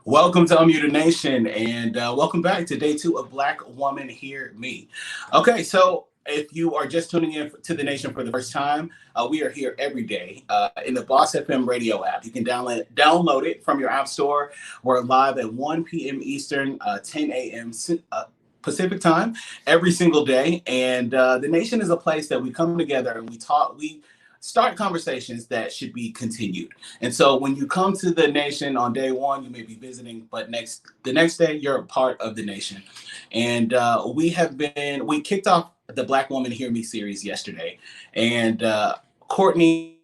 Welcome to Unmuted Nation, and welcome back to day 2 of Black Woman Hear Me. Okay, so if you are just tuning in to the nation for the first time, we are here every day in the BossFM Radio app. You can download it from your app store. We're live at 1 p.m. Eastern, 10 a.m. Pacific time every single day. And the nation is a place that we come together and we start conversations that should be continued. And so when you come to the nation on day 1, you may be visiting, but the next day you're a part of the nation. And we kicked off the Black Woman Hear Me series yesterday. And Courtney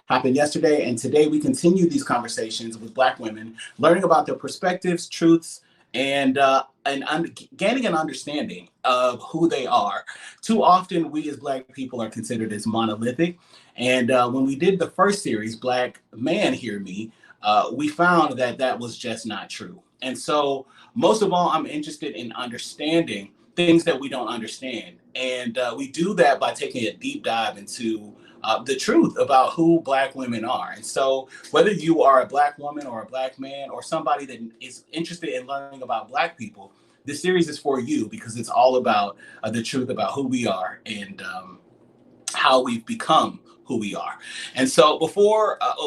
happened yesterday, and today we continue these conversations with Black women, learning about their perspectives, truths, and gaining an understanding of who they are. Too often, we as Black people are considered as monolithic, and when we did the first series, Black Man Hear Me, we found that that was just not true. And so, most of all, I'm interested in understanding things that we don't understand, and we do that by taking a deep dive into the truth about who Black women are. And so whether you are a Black woman or a Black man or somebody that is interested in learning about Black people, this series is for you because it's all about the truth about who we are and how we've become who we are. And so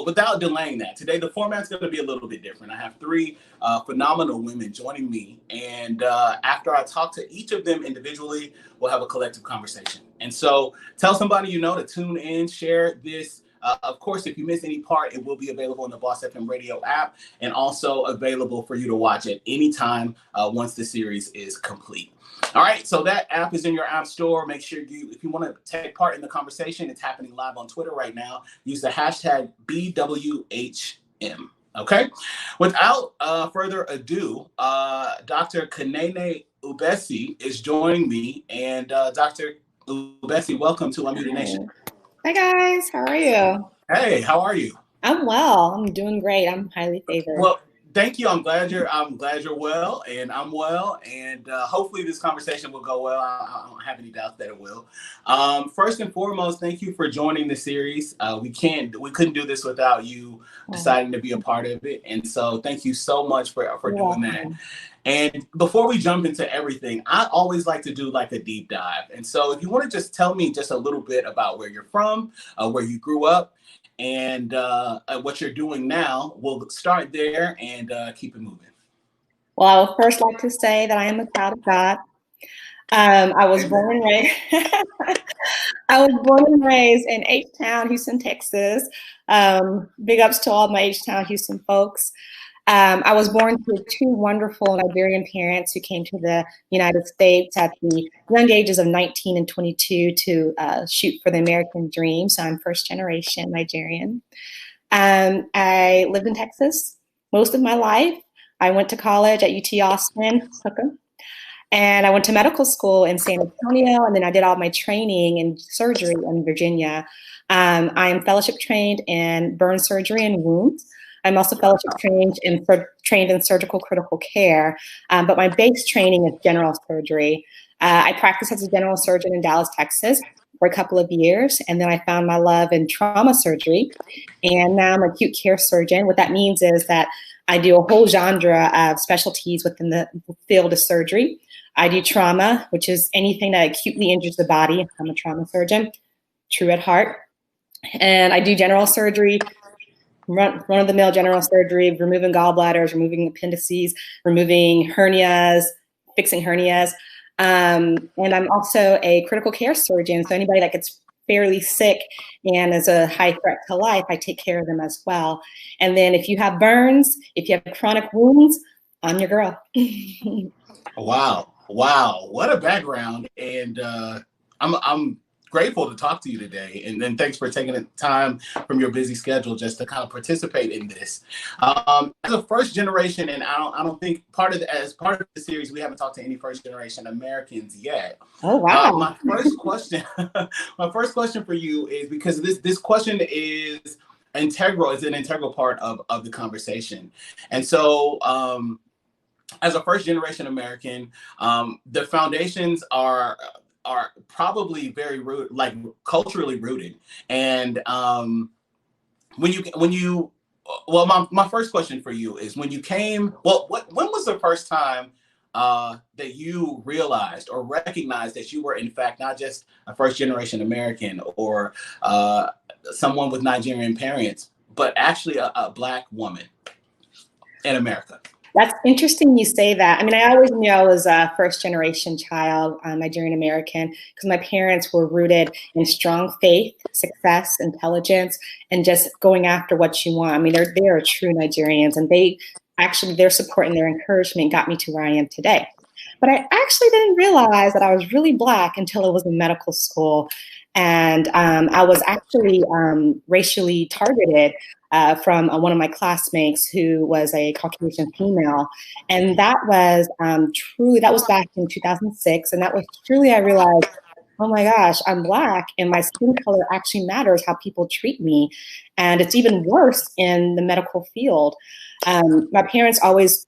without delaying that, today the format's going to be a little bit different. I have 3 phenomenal women joining me. And after I talk to each of them individually, we'll have a collective conversation. And so tell somebody you know to tune in, share this. Of course, if you miss any part, it will be available in the BossFM Radio app and also available for you to watch at any time once the series is complete. All right, so that app is in your app store. Make sure if you want to take part in the conversation, it's happening live on Twitter right now. Use the hashtag BWHM. Okay, without further ado, Dr. Kanene Ubesie is joining me, and Dr. Ubesie, welcome to Unmuted Nation. Hi guys, how are you? Hey, how are you? I'm well. I'm doing great. I'm highly favored. Well, thank you. I'm glad you're well, and I'm well, and hopefully this conversation will go well. I don't have any doubts that it will. First and foremost, thank you for joining the series. We couldn't do this without you deciding to be a part of it, and so thank you so much for doing that. And before we jump into everything, I always like to do like a deep dive. And so if you want to just tell me just a little bit about where you're from, where you grew up, and what you're doing now, we'll start there and keep it moving. Well, I would first like to say that I am a child of God. I was born and raised in H-Town, Houston, Texas. Big ups to all my H-Town, Houston folks. I was born to 2 wonderful Nigerian parents who came to the United States at the young ages of 19 and 22 to shoot for the American dream. So I'm first generation Nigerian. I lived in Texas most of my life. I went to college at UT Austin, and I went to medical school in San Antonio, and then I did all my training in surgery in Virginia. I am fellowship trained in burn surgery and wounds. I'm also fellowship trained in surgical critical care, but my base training is general surgery. I practiced as a general surgeon in Dallas, Texas for a couple of years, and then I found my love in trauma surgery, and now I'm an acute care surgeon. What that means is that I do a whole genre of specialties within the field of surgery. I do trauma, which is anything that acutely injures the body. I'm a trauma surgeon, true at heart. And I do general surgery, run-of-the-mill general surgery, removing gallbladders, removing appendices, removing hernias, fixing hernias. And I'm also a critical care surgeon. So anybody that gets fairly sick and is a high threat to life, I take care of them as well. And then if you have burns, if you have chronic wounds, I'm your girl. Wow. What a background. And I'm grateful to talk to you today. And then thanks for taking the time from your busy schedule just to kind of participate in this. As a first generation, and I don't think as part of the series, we haven't talked to any first generation Americans yet. Oh, wow. My first question for you is, because this question is an integral part of the conversation. And so as a first generation American, the foundations are are probably very like culturally rooted. And when you well, my first question for you is, when you came, well, when was the first time that you realized or recognized that you were in fact not just a first generation American or someone with Nigerian parents, but actually a Black woman in America? That's interesting you say that. I mean, I always knew I was a first generation child, Nigerian American, because my parents were rooted in strong faith, success, intelligence, and just going after what you want. I mean, they're true Nigerians, and their support and their encouragement got me to where I am today. But I actually didn't realize that I was really Black until I was in medical school. And I was actually racially targeted from one of my classmates who was a Caucasian female. And that was that was back in 2006. And that was truly, I realized, oh my gosh, I'm Black and my skin color actually matters how people treat me. And it's even worse in the medical field. My parents always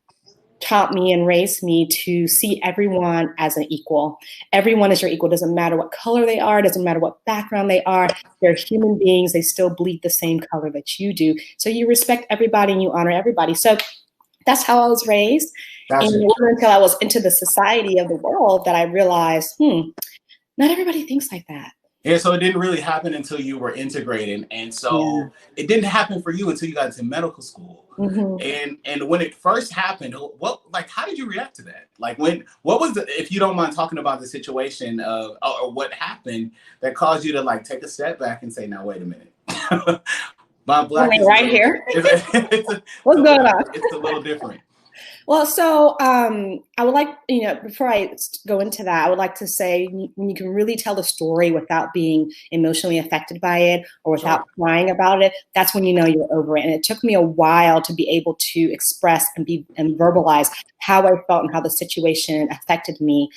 taught me and raised me to see everyone as an equal. Everyone is your equal. Doesn't matter what color they are, doesn't matter what background they are. They're human beings. They still bleed the same color that you do. So you respect everybody and you honor everybody. So that's how I was raised. Gotcha. And it wasn't until I was into the society of the world that I realized, not everybody thinks like that. Yeah, so it didn't really happen until you were integrated. And so it didn't happen for you until you got into medical school. Mm-hmm. And when it first happened, how did you react to that? Like what was if you don't mind talking about the situation of, or what happened that caused you to like take a step back and say, now, wait a minute. My Black is right here. What's going on? It's a little different. Well, so I would like, before I go into that, I would like to say, when you can really tell the story without being emotionally affected by it or without crying about it, that's when you know you're over it. And it took me a while to be able to express and verbalize how I felt and how the situation affected me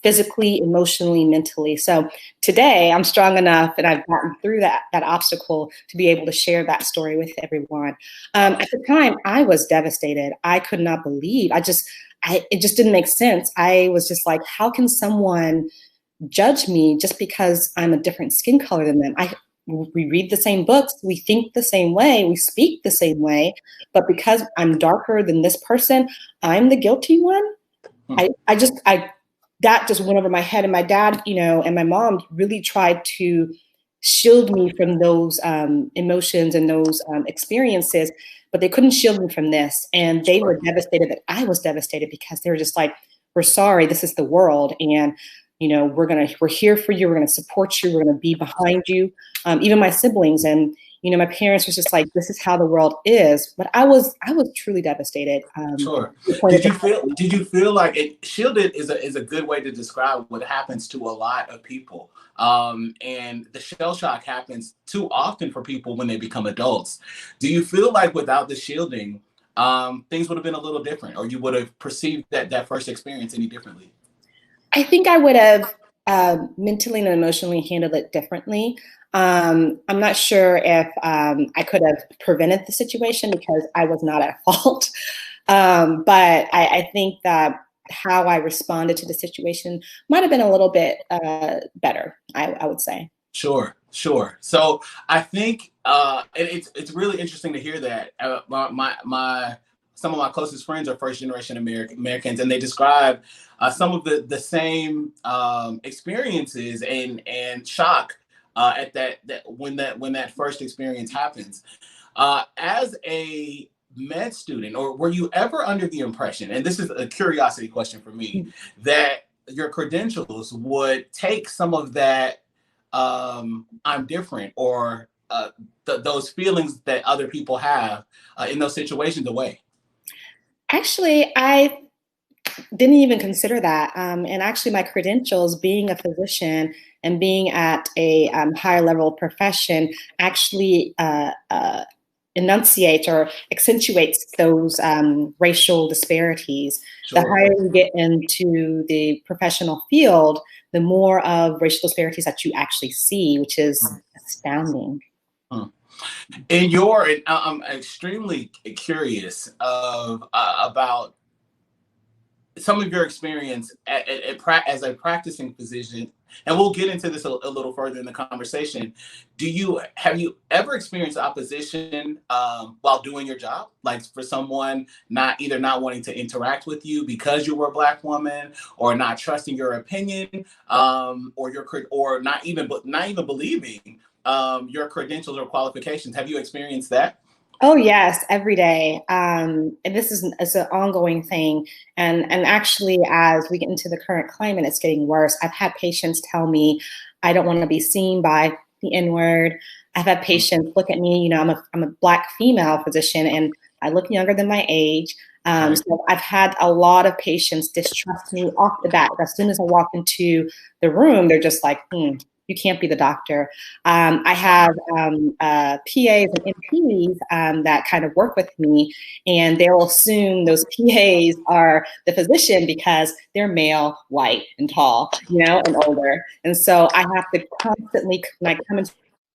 physically, emotionally, mentally. So today I'm strong enough and I've gotten through that obstacle to be able to share that story with everyone. At the time I was devastated. I could not believe, it just didn't make sense. I was just like, how can someone judge me just because I'm a different skin color than them? We read the same books, we think the same way, we speak the same way, but because I'm darker than this person, I'm the guilty one. That just went over my head. And my dad, and my mom really tried to shield me from those emotions and those experiences, but they couldn't shield me from this. And they were devastated that I was devastated, because they were just like, we're sorry, this is the world. And, we're here for you. We're going to support you. We're going to be behind you. Even my siblings and, my parents was just like, this is how the world is. But I was truly devastated. Sure. Did you feel like shielded is a good way to describe what happens to a lot of people. And the shell shock happens too often for people when they become adults. Do you feel like without the shielding, things would have been a little different, or you would have perceived that first experience any differently? I think I would have mentally and emotionally handled it differently. I'm not sure if I could have prevented the situation, because I was not at fault. But I think that how I responded to the situation might have been a little bit better, I would say. Sure. So I think it's really interesting to hear that. Some of my closest friends are first generation Americans, and they describe some of the same experiences and shock at that when that first experience happens. As a med student, or were you ever under the impression, and this is a curiosity question for me, that your credentials would take some of that I'm different, or those feelings that other people have in those situations away? Actually, I didn't even consider that. And actually my credentials, being a physician and being at a higher level profession, actually enunciates or accentuates those racial disparities. Sure. The higher you get into the professional field, the more of racial disparities that you actually see, which is astounding. I'm extremely curious about some of your experience as a practicing physician And we'll get into this a little further in the conversation. Have you ever experienced opposition while doing your job? Like for someone not wanting to interact with you because you were a Black woman, or not trusting your opinion, or not even believing your credentials or qualifications. Have you experienced that? Oh yes, every day. And this is an ongoing thing. And actually, as we get into the current climate, it's getting worse. I've had patients tell me, I don't want to be seen by the N-word. I've had patients look at me, I'm a Black female physician and I look younger than my age. So I've had a lot of patients distrust me off the bat. As soon as I walk into the room, they're just like, you can't be the doctor. I have PAs and NPs that kind of work with me, and they'll assume those PAs are the physician because they're male, white, and tall, and older. And so I have to constantly, when I come into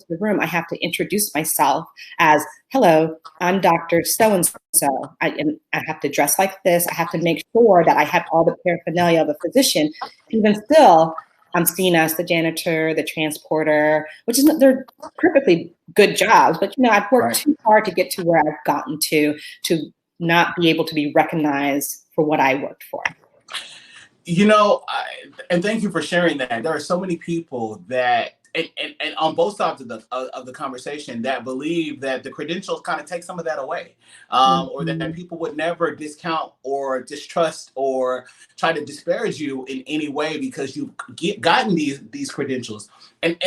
the room, I have to introduce myself as, hello, I'm Dr. So-and-so. I have to dress like this. I have to make sure that I have all the paraphernalia of a physician. Even still, I'm seen as the janitor, the transporter, they're perfectly good jobs, but I've worked too hard to get to where I've gotten to not be able to be recognized for what I worked for. And thank you for sharing that. There are so many people that, and on both sides of the conversation, that believe that the credentials kind of take some of that away, or that people would never discount or distrust or try to disparage you in any way because you've gotten these credentials, and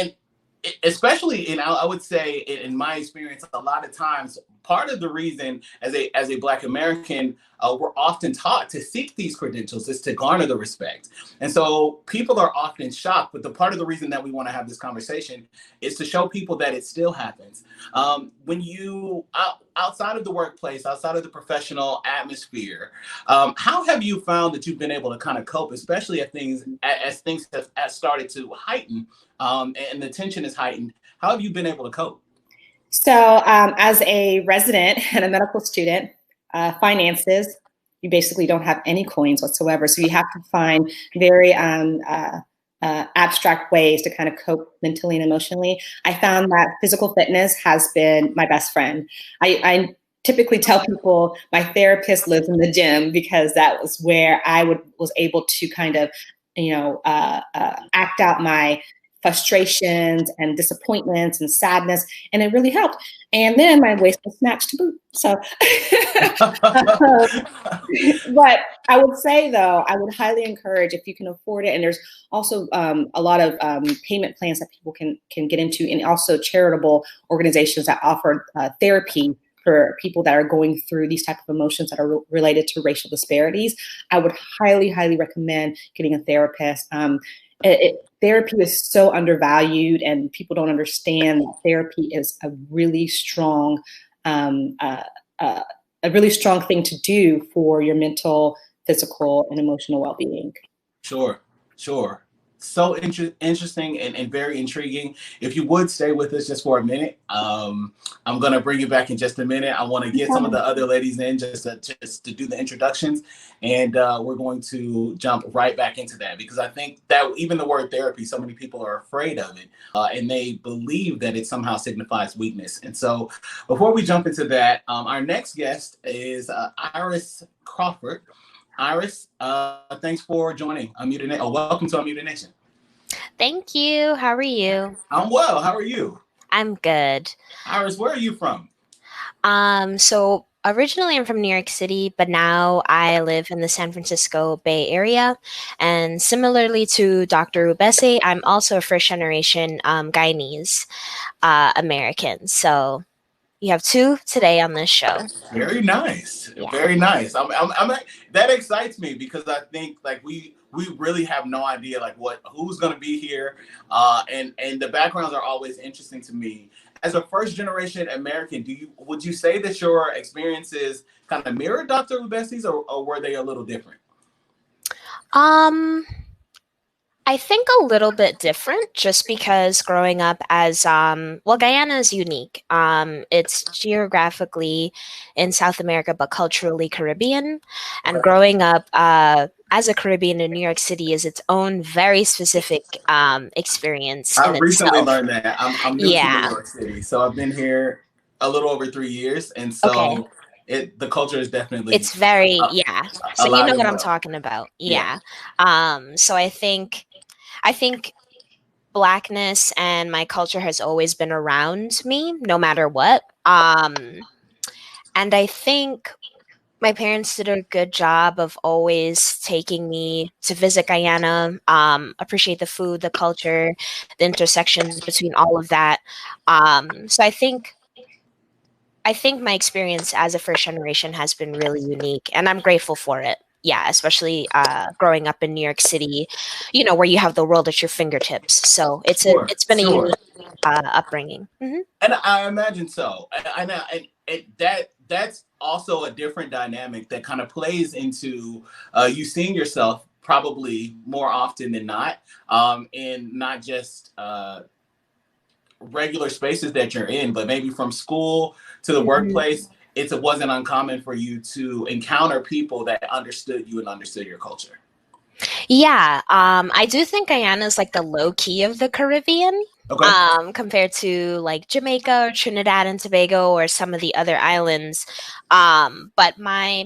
especially I would say in my experience, a lot of times part of the reason as a Black American, we're often taught to seek these credentials is to garner the respect. And so people are often shocked, but the part of the reason that we want to have this conversation is to show people that it still happens. When you, outside of the workplace, outside of the professional atmosphere, how have you found that you've been able to kind of cope, especially as things have started to heighten, and the tension is heightened? How have you been able to cope? So as a resident and a medical student, finances, you basically don't have any coins whatsoever. So you have to find very abstract ways to kind of cope mentally and emotionally. I found that physical fitness has been my best friend. I typically tell people my therapist lives in the gym because that was where I was able to kind of, act out my frustrations and disappointments and sadness, and it really helped. And then my waist was snatched to boot. So, but I would say though, I would highly encourage if you can afford it. And there's also a lot of payment plans that people can get into, and also charitable organizations that offer therapy for people that are going through these type of emotions that are related to racial disparities. I would highly, highly recommend getting a therapist. Therapy is so undervalued, and people don't understand that therapy is a really strong, thing to do for your mental, physical, and emotional well-being. Sure. So interesting and very intriguing. If you would stay with us just for a minute, I'm going to bring you back in just a minute. I want to get some of the other ladies in just to do the introductions, and we're going to jump right back into that, because I think that even the word therapy, so many people are afraid of it, and they believe that it somehow signifies weakness. And so before we jump into that, our next guest is Iris Crawford. Iris, thanks for joining Unmuted Nation. Welcome to Unmuted Nation. Thank you. How are you? I'm well. How are you? I'm good. Iris, where are you from? So originally I'm from New York City, but now I live in the San Francisco Bay Area. And similarly to Dr. Ubesie, I'm also a first generation Guyanese American. So you have two today on this show. Very nice. Yeah. Very nice. I'm that excites me, because I think like we really have no idea like who's going to be here, and the backgrounds are always interesting to me. As a first generation American, would you say that your experiences kind of mirror Dr. Ubesie's, or were they a little different? I I think a little bit different just because growing up as, well, Guyana is unique. It's geographically in South America, but culturally Caribbean. And Okay. growing up as a Caribbean in New York City is its own very specific experience in I've recently itself. learned that. I'm new to New Yeah. York City, so I've been here a little over 3 years, and Okay. so the culture is definitely It's very, uh, yeah. So you alive know and what I'm well. talking about. Yeah, Yeah. So I think blackness and my culture has always been around me no matter what. And I think my parents did a good job of always taking me to visit Guyana, appreciate the food, the culture, the intersections between all of that. So I think my experience as a first generation has been really unique, and I'm grateful for it. Yeah, especially growing up in New York City, where you have the world at your fingertips. So sure, it's been a sure. unique upbringing. And I imagine so. That's also a different dynamic that kind of plays into you seeing yourself probably more often than not, in not just regular spaces that you're in, but maybe from school to the Mhm. workplace. It wasn't uncommon for you to encounter people that understood you and understood your culture. Yeah, I do think Guyana is like the low key of the Caribbean, Okay. compared to like Jamaica or Trinidad and Tobago or some of the other islands. But my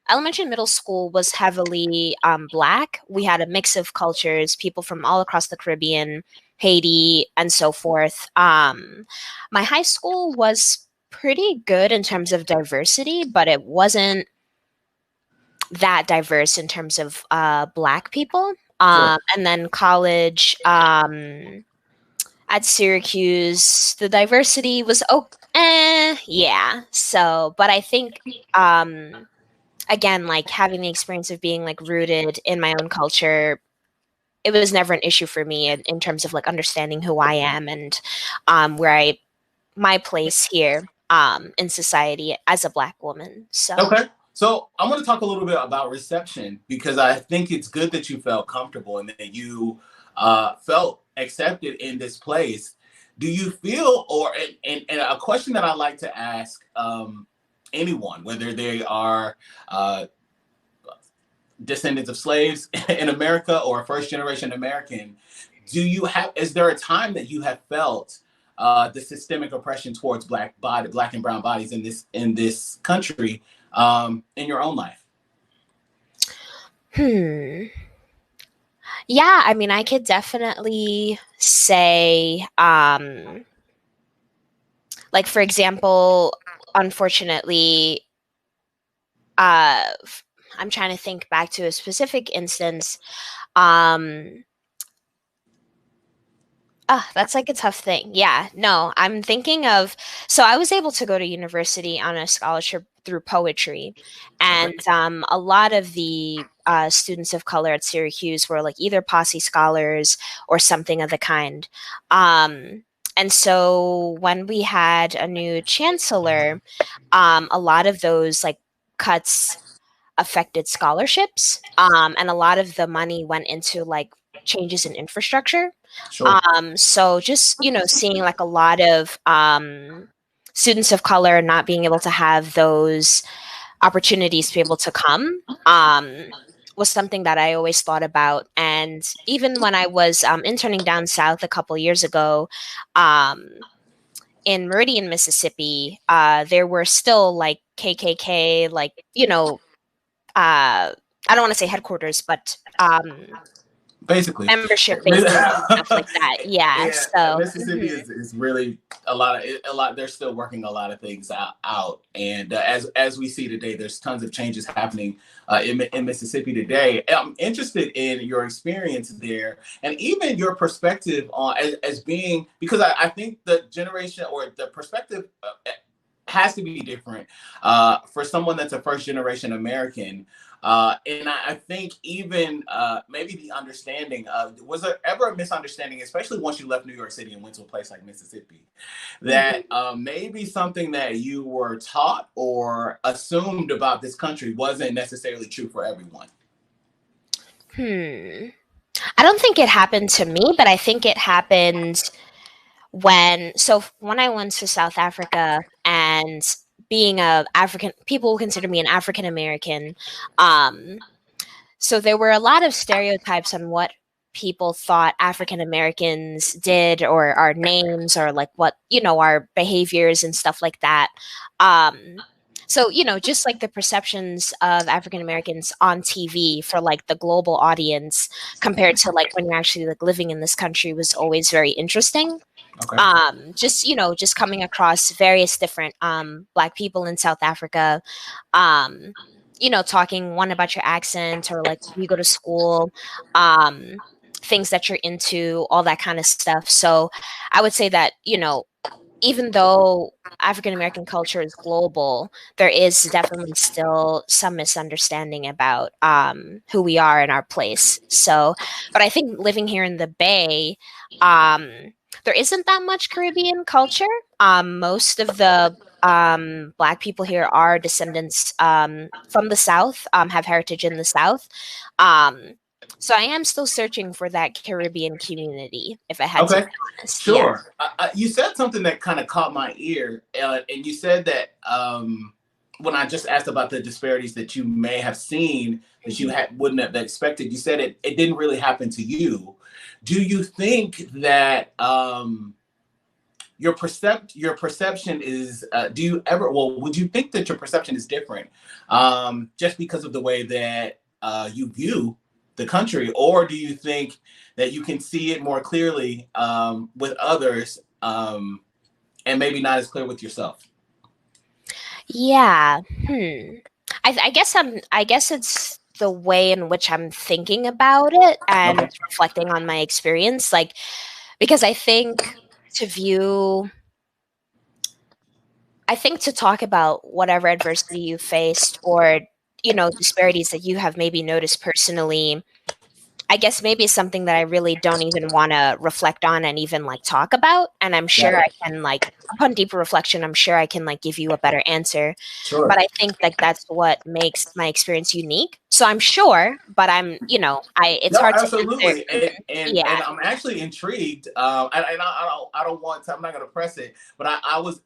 elementary and middle school was heavily black. We had a mix of cultures, people from all across the Caribbean, Haiti, and so forth. My high school was pretty good in terms of diversity, but it wasn't that diverse in terms of black people. Sure. And then college at Syracuse, the diversity was yeah. So, but I think again, like having the experience of being like rooted in my own culture, it was never an issue for me in terms of like understanding who I am and where my place here in society as a black woman. So. Okay. So I want to talk a little bit about reception because I think it's good that you felt comfortable and that you felt accepted in this place. Do you feel, or and a question that I like to ask anyone, whether they are descendants of slaves in America or a first generation American, is there a time that you have felt the systemic oppression towards black and brown bodies in this country in your own life? Hmm. Yeah, I mean, I could definitely say, like, for example, unfortunately, I'm trying to think back to a specific instance. Um, that's like a tough thing. Yeah, no, I'm thinking of. So I was able to go to university on a scholarship through poetry, Okay. and a lot of the students of color at Syracuse were like either posse scholars or something of the kind. And so when we had a new chancellor, a lot of those like cuts affected scholarships, and a lot of the money went into like changes in infrastructure. Sure. So just, seeing like a lot of students of color not being able to have those opportunities to be able to come was something that I always thought about. And even when I was interning down south a couple years ago, um, in Meridian, Mississippi, there were still like KKK, like, I don't want to say headquarters, but Basically. membership bases and stuff like that. Yeah. Yeah, So, Mississippi is really a lot. They're still working a lot of things out, and as we see today, there's tons of changes happening in Mississippi today. I'm interested in your experience there, and even your perspective on as being because I think the generation or the perspective has to be different for someone that's a first generation American. And I think even maybe the understanding of was there ever a misunderstanding, especially once you left New York City and went to a place like Mississippi, that mhm. maybe something that you were taught or assumed about this country wasn't necessarily true for everyone? Hmm. I don't think it happened to me, but I think it happened when I went to South Africa, and being a African, people consider me an African American. Um, so there were a lot of stereotypes on what people thought African Americans did, or our names, or like what, our behaviors and stuff like that. Um, so, just like the perceptions of African Americans on TV for like the global audience compared to like when you're actually like living in this country was always very interesting. Okay. Just coming across various different Black people in South Africa, um, talking one about your accent, or like you go to school, um, things that you're into, all that kind of stuff. So I would say that, even though African American culture is global, there is definitely still some misunderstanding about who we are and our place. So, but I think living here in the Bay, um, there isn't that much Caribbean culture. Most of the Black people here are descendants from the South, have heritage in the South. Um, so I am still searching for that Caribbean community, if I had to be honest. Sure. Yeah. You said something that kind of caught my ear, and you said that when I just asked about the disparities that you may have seen that you wouldn't have expected, you said it didn't really happen to you. Do you think that your perception is? Would you think that your perception is different just because of the way that you view the country, or do you think that you can see it more clearly with others and maybe not as clear with yourself? Yeah. I guess it's the way in which I'm thinking about it and reflecting on my experience. Like, because I think to talk about whatever adversity you faced, or, disparities that you have maybe noticed personally, I guess maybe it's something that I really don't even want to reflect on and even like talk about. And I'm sure I can, like, upon deeper reflection, I'm sure I can like give you a better answer. Sure. But I think like that's what makes my experience unique. So I'm sure, but it's hard absolutely. to answer. And I'm actually intrigued. I don't want to, I'm not going to press it, but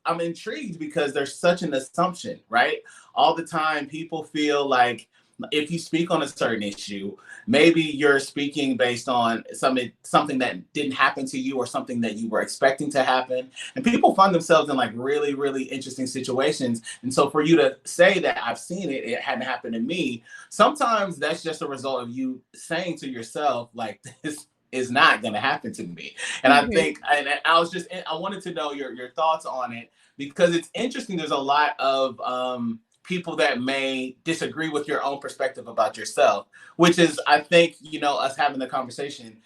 I'm intrigued because there's such an assumption, right? All the time people feel like if you speak on a certain issue, maybe you're speaking based on something that didn't happen to you, or something that you were expecting to happen. And people find themselves in like really, really interesting situations. And so for you to say that I've seen it, it hadn't happened to me, sometimes that's just a result of you saying to yourself, like, this is not going to happen to me. And I think, and I wanted to know your thoughts on it, because it's interesting. There's a lot of people that may disagree with your own perspective about yourself, which is, I think, us having the conversation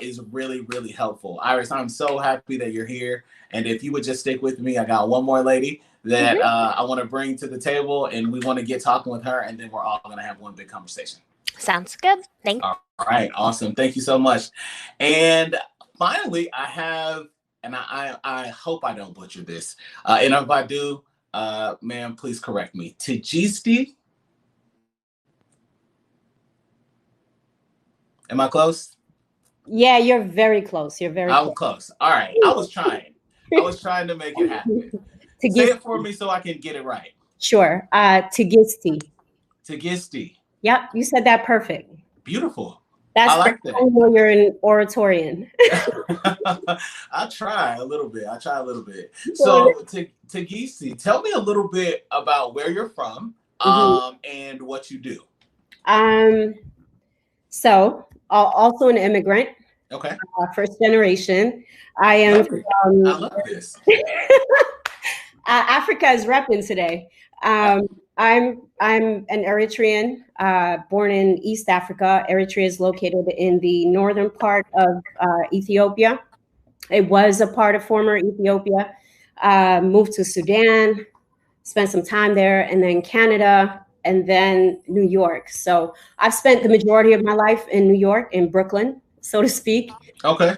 is really, really helpful. Iris, I'm so happy that you're here. And if you would just stick with me, I got one more lady that I want to bring to the table, and we want to get talking with her, and then we're all going to have one big conversation. Sounds good. Thank you. All right. Awesome. Thank you so much. And finally, I have, and I hope I don't butcher this. And if I do, ma'am, please correct me. Tighisti. Am I close? Yeah, you're very close. I'm close. All right. I was trying to make it happen. Say it for me so I can get it right. Sure. Tighisti. Tighisti. Yep, you said that perfect. Beautiful. That's I like that. I know you're an oratorian. I try a little bit. So, Tighisti, tell me a little bit about where you're from and what you do. So, also an immigrant. Okay. First generation. I am from. I love this. Africa is repping today. I'm an Eritrean, born in East Africa. Eritrea is located in the northern part of Ethiopia. It was a part of former Ethiopia. Moved to Sudan, spent some time there, and then Canada, and then New York. So I've spent the majority of my life in New York, in Brooklyn, so to speak. Okay.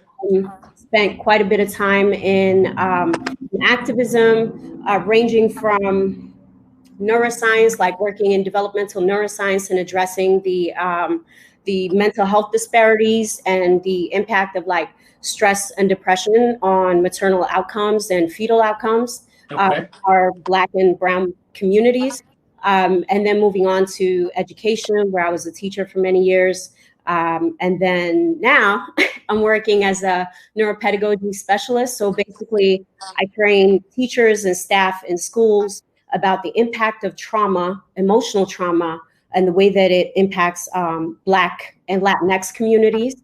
Spent quite a bit of time in activism, ranging from neuroscience, like working in developmental neuroscience and addressing the the mental health disparities and the impact of like stress and depression on maternal outcomes and fetal outcomes are Black and brown communities. And then moving on to education, where I was a teacher for many years. And then now I'm working as a neuropedagogy specialist. So basically, I train teachers and staff in schools about the impact of trauma, emotional trauma, and the way that it impacts Black and Latinx communities,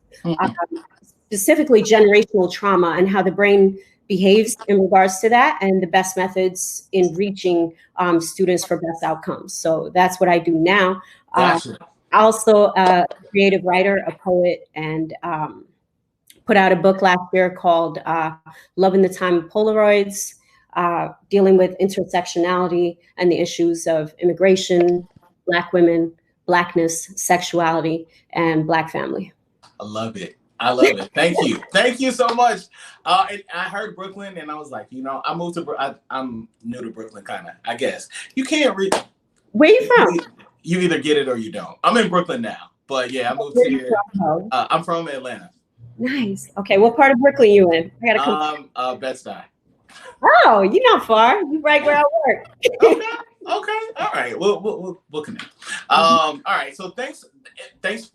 specifically generational trauma and how the brain behaves in regards to that, and the best methods in reaching students for best outcomes. So that's what I do now. Gotcha. Also a creative writer, a poet, and put out a book last year called Love in the Time of Polaroids, dealing with intersectionality and the issues of immigration, Black women, Blackness, sexuality, and Black family. I love it. I love it. Thank you. Thank you so much. I heard Brooklyn and I was like, you know, I moved to, I'm new to Brooklyn, kind of, I guess. You can't read. Where you from? You either get it or you don't. I'm in Brooklyn now, but yeah, I moved here. I'm from Atlanta. Nice. Okay, what part of Brooklyn you in? I gotta come. Bed-Stuy. Oh, you're not far. You right where I work. Okay. All right. We'll connect. All right. So thanks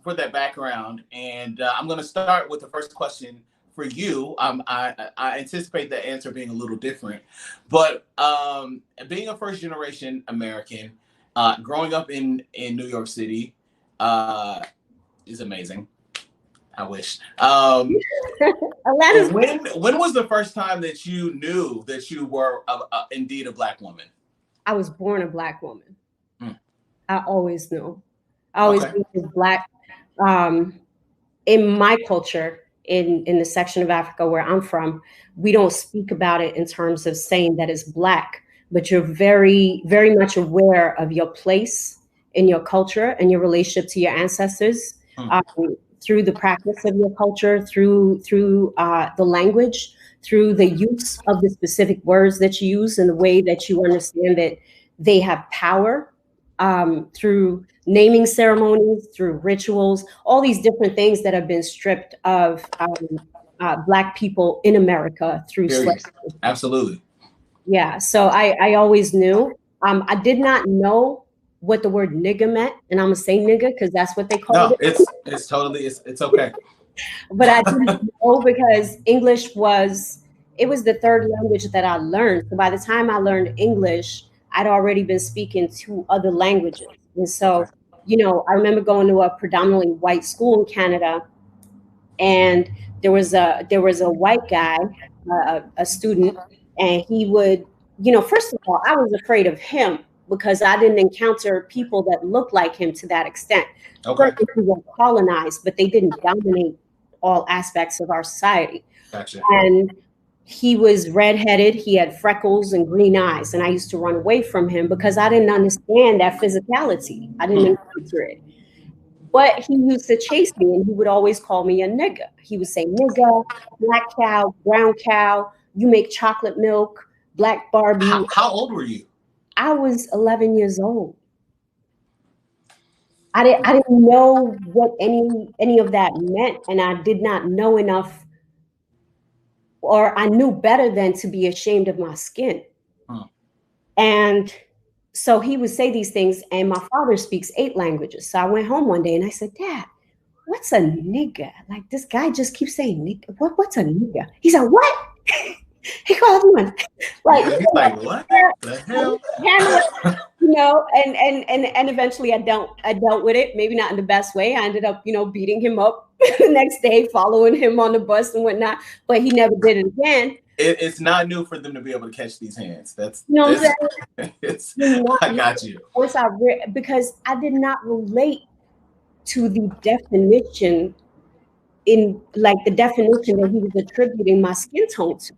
for that background, and I'm going to start with the first question for you. I anticipate the answer being a little different, but being a first-generation American, growing up in New York City, is amazing. I wish. When was the first time that you knew that you were indeed a Black woman? I was born a Black woman. I always knew. I always knew I was Black. In my culture, in the section of Africa where I'm from, we don't speak about it in terms of saying that it's Black, but you're very, very much aware of your place in your culture and your relationship to your ancestors. Through the practice of your culture, through the language, through the use of the specific words that you use and the way that you understand that they have power, through naming ceremonies, through rituals, all these different things that have been stripped of Black people in America through slavery. Absolutely. Yeah, so I always knew. I did not know what the word nigga meant, and I'm gonna say nigga because that's what they call it. It's totally it's okay. But I didn't know because English was the third language that I learned. So by the time I learned English, I'd already been speaking 2 other languages. And so, you know, I remember going to a predominantly white school in Canada, and there was a white guy, a student, and he would, you know, first of all, I was afraid of him because I didn't encounter people that looked like him to that extent. Okay. We were colonized, but they didn't dominate all aspects of our society. Gotcha. And he was redheaded, he had freckles and green eyes, and I used to run away from him because I didn't understand that physicality. I didn't encounter it. But he used to chase me, and he would always call me a nigga. He would say, nigga, black cow, brown cow, you make chocolate milk, black Barbie. How old were you? I was 11 years old. I didn't know what any of that meant, and I did not know enough, or I knew better than to be ashamed of my skin. And so he would say these things, and my father speaks 8 languages. So I went home one day and I said, Dad, what's a nigga? Like, this guy just keeps saying nigga. What's a nigga? He said, what? He called me one. Like, he's like, what the hell? You know, and eventually I dealt with it, maybe not in the best way. I ended up, you know, beating him up the next day, following him on the bus and whatnot, but he never did it again. It's not new for them to be able to catch these hands. That's, you know what I'm saying? I got you. Because I did not relate to the definition that he was attributing my skin tone to.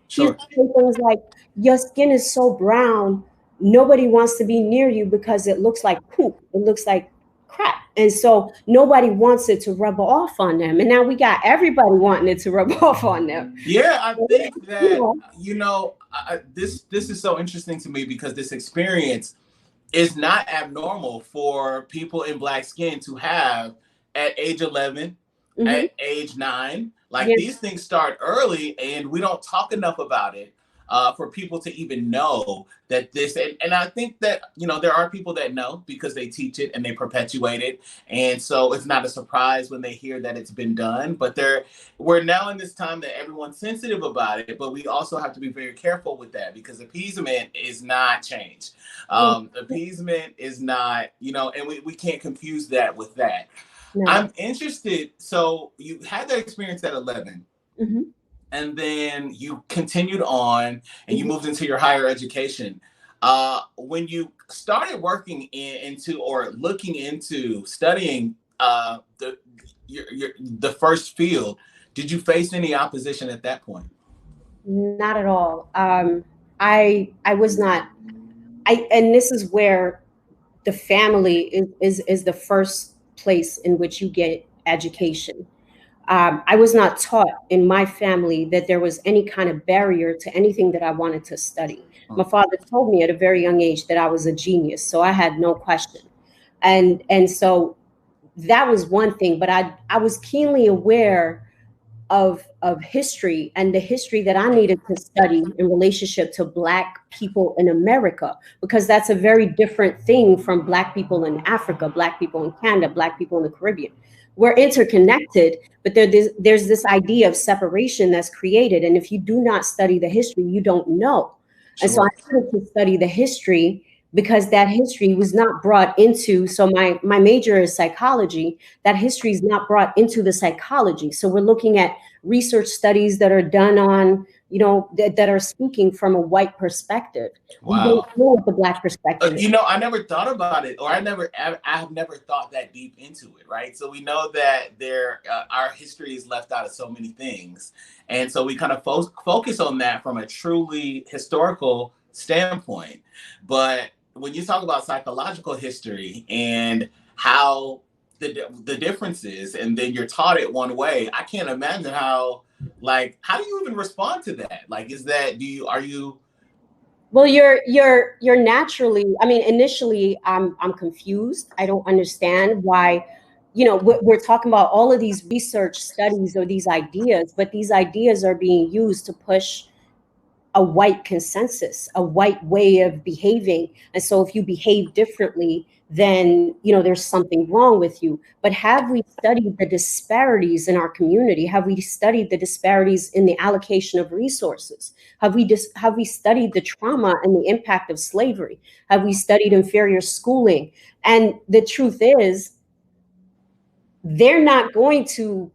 Sure. He would say things like, your skin is so brown, nobody wants to be near you because it looks like poop. It looks like crap. And so nobody wants it to rub off on them. And now we got everybody wanting it to rub off on them. Yeah, I think that, you know, this is so interesting to me because this experience is not abnormal for people in Black skin to have at age 11, at age 9. Like these things start early, and we don't talk enough about it for people to even know that this. And I think that, you know, there are people that know because they teach it and they perpetuate it. And so it's not a surprise when they hear that it's been done. But we're now in this time that everyone's sensitive about it. But we also have to be very careful with that, because appeasement is not change. Appeasement is not, you know, and we can't confuse that with that. No. I'm interested. So you had that experience at 11, and then you continued on and you moved into your higher education. When you started working into or looking into studying the first field, did you face any opposition at that point? Not at all. I was not. And this is where the family is the first place in which you get education. I was not taught in my family that there was any kind of barrier to anything that I wanted to study. My father told me at a very young age that I was a genius, so I had no question. And so that was one thing, but I was keenly aware of history and the history that I needed to study in relationship to Black people in America, because that's a very different thing from Black people in Africa, Black people in Canada, Black people in the Caribbean. We're interconnected, but there's this idea of separation that's created. And if you do not study the history, you don't know. Sure. And so I wanted to study the history because that history was not brought into, so my major is psychology, that history is not brought into the psychology. So we're looking at research studies that are done on, you know, that are speaking from a white perspective. Wow. We don't know what the Black perspective is. You know, I never thought about it, or I have never thought that deep into it, right? So we know that our history is left out of so many things. And so we kind of focus on that from a truly historical standpoint. But when you talk about psychological history and how the differences, and then you're taught it one way, I can't imagine how do you even respond to that? Like, are you? Well, you're naturally, I mean, initially I'm confused. I don't understand why, you know, we're talking about all of these research studies or these ideas, but these ideas are being used to push a white consensus, a white way of behaving. And so if you behave differently, then, you know, there's something wrong with you. But have we studied the disparities in our community? Have we studied the disparities in the allocation of resources? Have we studied the trauma and the impact of slavery? Have we studied inferior schooling? And the truth is, they're not going to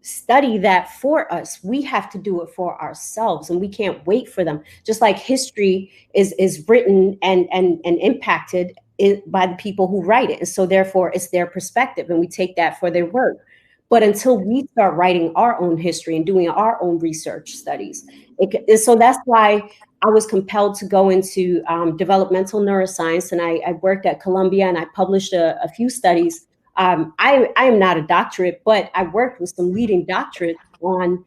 study that for us. We have to do it for ourselves, and we can't wait for them. Just like history is written and impacted by the people who write it. And so therefore it's their perspective, and we take that for their word. But until we start writing our own history and doing our own research studies, so that's why I was compelled to go into developmental neuroscience, and I worked at Columbia, and I published a few studies. I am not a doctorate, but I worked with some leading doctorates on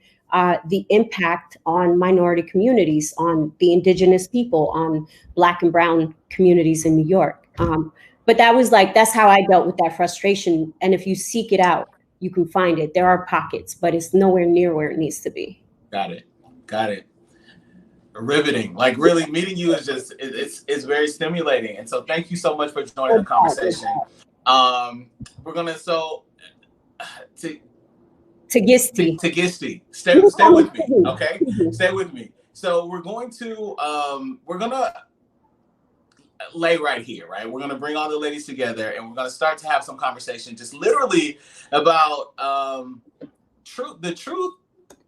the impact on minority communities, on the indigenous people, on Black and brown communities in New York. But that's how I dealt with that frustration. And if you seek it out, you can find it. There are pockets, but it's nowhere near where it needs to be. Got it. Riveting. Like, really, meeting you is just, it's very stimulating. And so thank you so much for joining the conversation. We're gonna Tighisti. Stay with me, okay? Stay with me. So we're gonna lay right here, right? We're gonna bring all the ladies together, and we're gonna start to have some conversation, just literally about the truth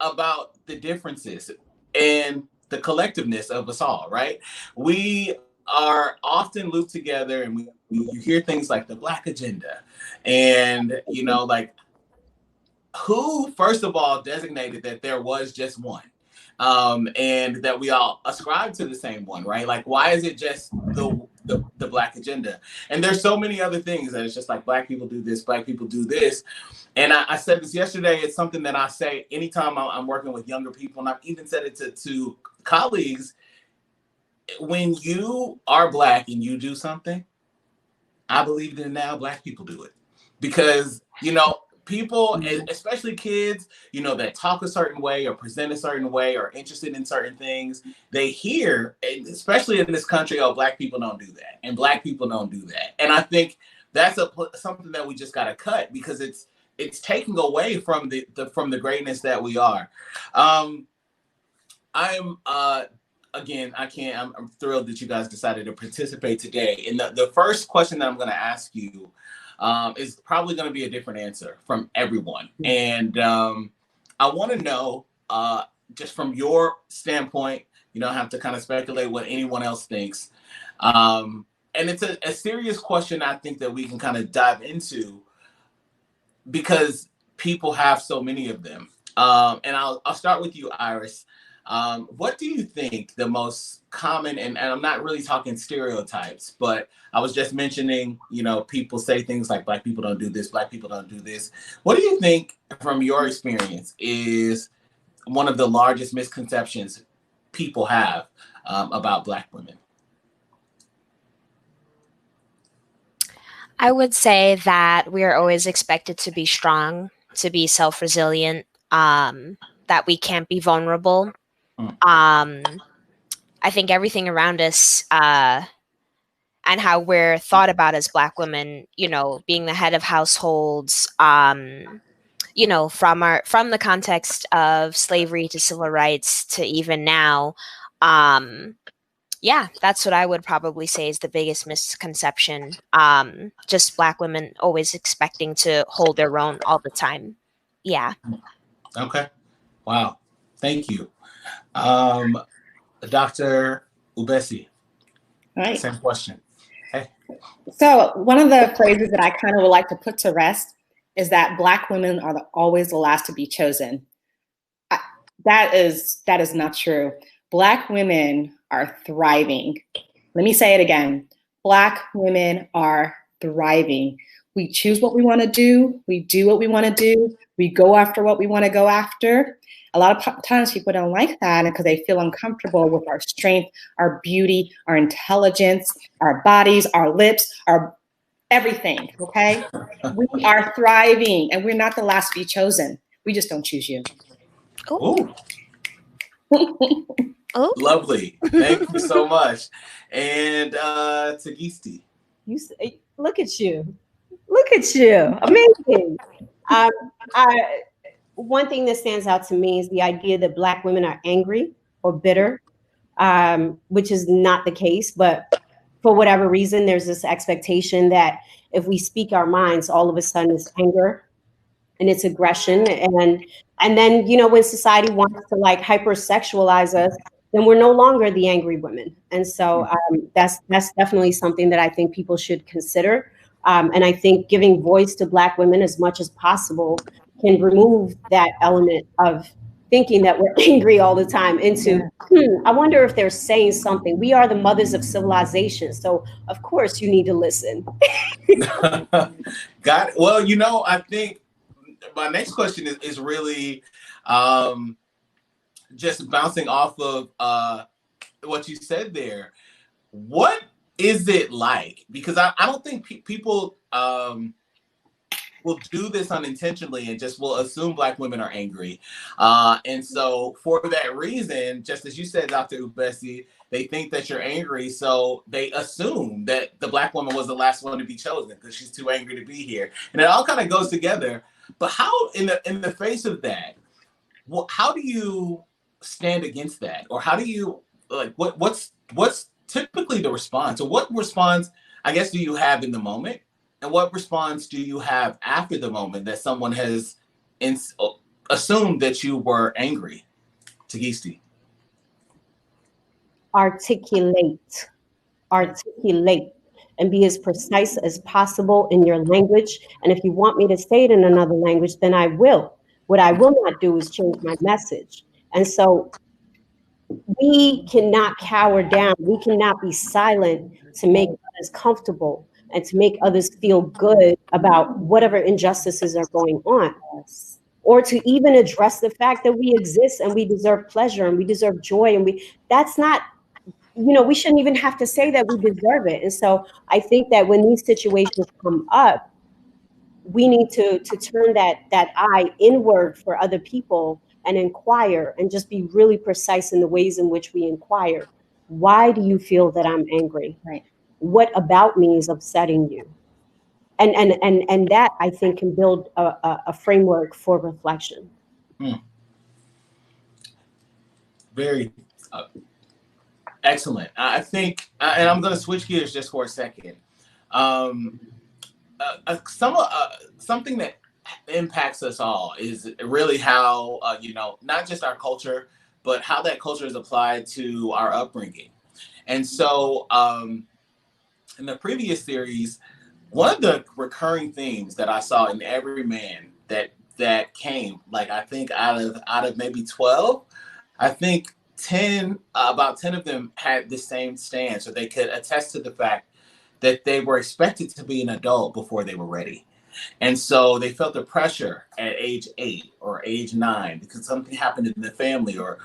about the differences and the collectiveness of us all, right? We are often looped together, and you hear things like the Black agenda, and, you know, like, who first of all designated that there was just one, and that we all ascribe to the same one, right? Like, why is it just the Black agenda? And there's so many other things that it's just like, Black people do this, Black people do this. And I said this yesterday. It's something that I say anytime I'm working with younger people, and I've even said it to colleagues. When you are Black and you do something, I believe that now Black people do it. because people, especially kids, that talk a certain way or present a certain way or interested in certain things, they hear, especially in this country, oh, Black people don't do that, and Black people don't do that. And I think that's something that we just got to cut, because it's taking away from the greatness that we are. I'm thrilled that you guys decided to participate today. And the first question that I'm going to ask you is probably going to be a different answer from everyone. And I want to know, just from your standpoint, you don't have to kind of speculate what anyone else thinks. And it's a serious question, I think, that we can kind of dive into, because people have so many of them. And I'll start with you, Iris. What do you think the most common, and I'm not really talking stereotypes, but I was just mentioning, people say things like Black people don't do this, Black people don't do this. What do you think, from your experience, is one of the largest misconceptions people have about Black women? I would say that we are always expected to be strong, to be self-resilient, that we can't be vulnerable. I think everything around us and how we're thought about as Black women, being the head of households, from the context of slavery to civil rights to even now, that's what I would probably say is the biggest misconception. Just Black women always expecting to hold their own all the time. Yeah. Okay. Wow. Thank you. Dr. Ubesie. Right. Same question. Hey. So one of the phrases that I kind of would like to put to rest is that Black women are always the last to be chosen. That is not true. Black women are thriving. Let me say it again. Black women are thriving. We choose what we want to do. We do what we want to do. We go after what we want to go after. A lot of times people don't like that because they feel uncomfortable with our strength, our beauty, our intelligence, our bodies, our lips, our everything, okay? We are thriving, and we're not the last to be chosen. We just don't choose you. Oh. Oh. Lovely. Thank you so much. And Tighisti. Look at you. Look at you. Amazing. One thing that stands out to me is the idea that Black women are angry or bitter, which is not the case. But for whatever reason, there's this expectation that if we speak our minds, all of a sudden it's anger and it's aggression. And then, when society wants to like hypersexualize us, then we're no longer the angry women. And so that's definitely something that I think people should consider. And I think giving voice to Black women as much as possible can remove that element of thinking that we're angry all the time into, I wonder if they're saying something. We are the mothers of civilization. So of course you need to listen. Got it. Well, I think my next question is really just bouncing off of what you said there. What is it like? Because I don't think people will do this unintentionally and just will assume Black women are angry. And so for that reason, just as you said, Dr. Ubesie, they think that you're angry. So they assume that the Black woman was the last one to be chosen because she's too angry to be here. And it all kind of goes together. But how, in the face of that, how do you stand against that? Or how do you, what's typically the response? Or what response, I guess, do you have in the moment? And what response do you have after the moment that someone has assumed that you were angry? Tighisti. Articulate, and be as precise as possible in your language. And if you want me to say it in another language, then I will. What I will not do is change my message. And so we cannot cower down. We cannot be silent to make others comfortable and to make others feel good about whatever injustices are going on. Or to even address the fact that we exist and we deserve pleasure and we deserve joy. And that's not, we shouldn't even have to say that we deserve it. And so I think that when these situations come up, we need to turn that eye inward for other people and inquire, and just be really precise in the ways in which we inquire. Why do you feel that I'm angry? Right. What about me is upsetting you? And that, I think, can build a framework for reflection. Very excellent. I think, and I'm going to switch gears just for a second. Something that impacts us all is really how, not just our culture, but how that culture is applied to our upbringing. And so in the previous series, one of the recurring themes that I saw in every man that came, like, I think out of maybe 12, I think about 10 of them had the same stance, or they could attest to the fact that they were expected to be an adult before they were ready. And so they felt the pressure at age 8 or age 9 because something happened in the family, or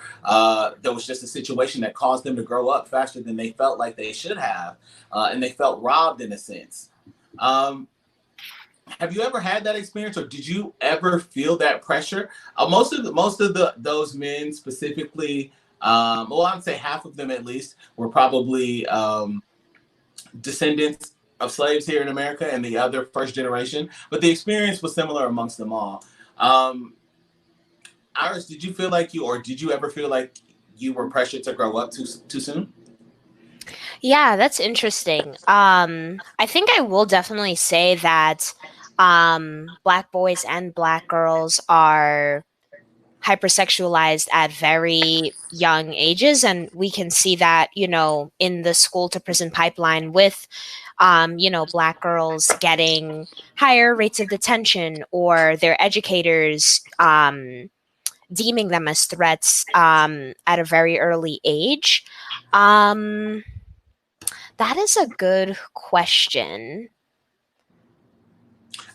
there was just a situation that caused them to grow up faster than they felt like they should have. And they felt robbed in a sense. Have you ever had that experience, or did you ever feel that pressure? Most of those men specifically, well, I'd say half of them at least, were probably descendants of slaves here in America, and the other first generation. But the experience was similar amongst them all. Iris, did you ever feel like you were pressured to grow up too soon? Yeah, that's interesting. I think I will definitely say that Black boys and Black girls are hypersexualized at very young ages, and we can see that, in the school to prison pipeline with Black girls getting higher rates of detention, or their educators deeming them as threats at a very early age. That is a good question.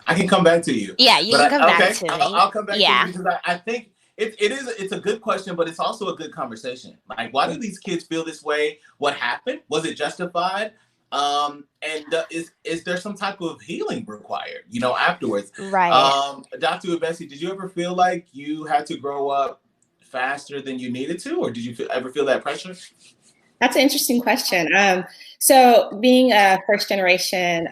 I can come back to you. Yeah, you can come back to me. I'll come back to you, because I think it's a good question, but it's also a good conversation. Like, why do these kids feel this way? What happened? Was it justified? Is there some type of healing required, afterwards? Right. Dr. Ubesie, did you ever feel like you had to grow up faster than you needed to, or did you ever feel that pressure? That's an interesting question. So being a first generation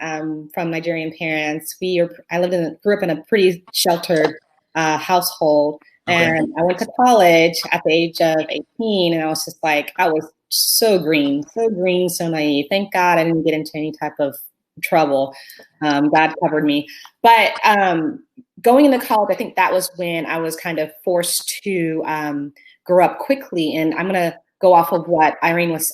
from Nigerian parents, grew up in a pretty sheltered household. Okay. And I went to college at the age of 18, and I was just like, I was so green, so naive. Thank God I didn't get into any type of trouble. God covered me. But going into college, I think that was when I was kind of forced to grow up quickly. And I'm going to go off of what Iris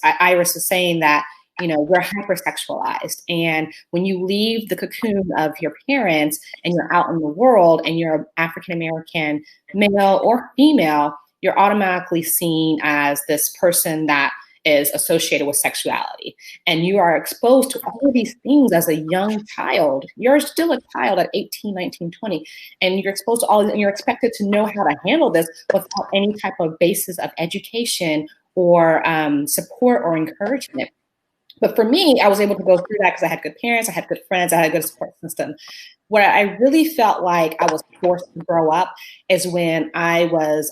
was saying, that, we're hypersexualized. And when you leave the cocoon of your parents and you're out in the world and you're an African-American male or female, you're automatically seen as this person that is associated with sexuality. And you are exposed to all of these things as a young child. You're still a child at 18, 19, 20, and you're exposed to all, and you're expected to know how to handle this without any type of basis of education or support or encouragement. But for me, I was able to go through that because I had good parents, I had good friends, I had a good support system. Where I really felt like I was forced to grow up is when I was